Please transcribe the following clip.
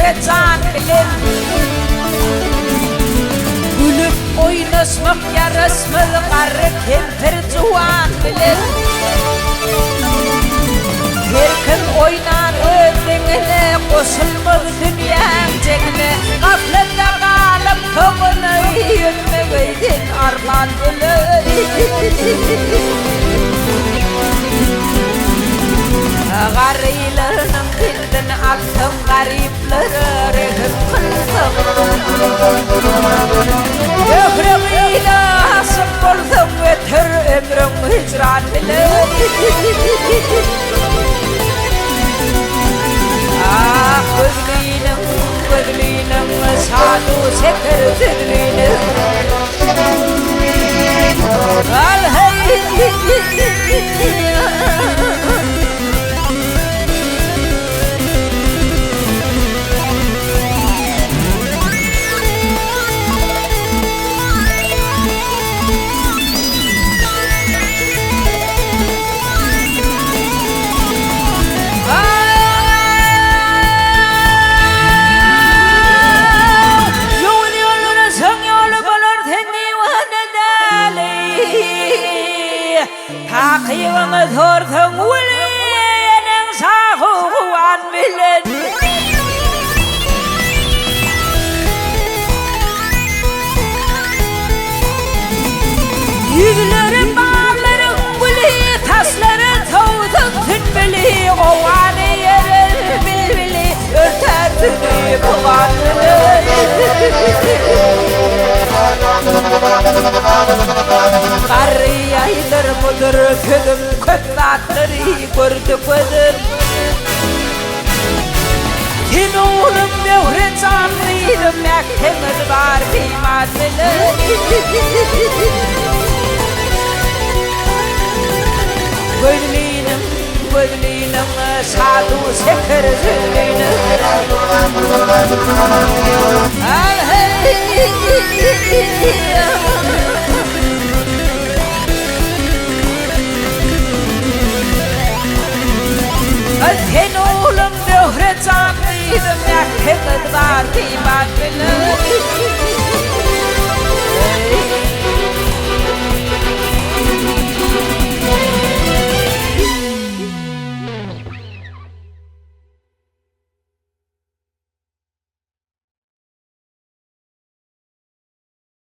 devretan bilen gülüp oynasmak yarasmalı qarı kempir juwan bilen her kim oynar ödengine qoşulmalı dünyan jegine gaflette qalıp toğunu yönmegeydin arman bilen Gariylarının dildin aktım garipleri rehim kıldım Ömrümüyle hasım buldum ötür ömrüm hicran bilen Ah gözlüğünüm sadu sekir züllüğünüm Al hey Takiyimi tortun uliyenin sahuğuan bilen Yüzlerim bağlarım bili tasları tavdın tünbili Oğanı yerir bilbili örter tünü buğanını Qarı yaydır budur ködüm köklatları gördü gözüm Tin oğlum devre canlıydı mektemir var kıymatlı Gözlüğünüm sadu sekir züllüğünüm Al hey Sen oğlum döhre canlıydım Mektemir var kıymat bilen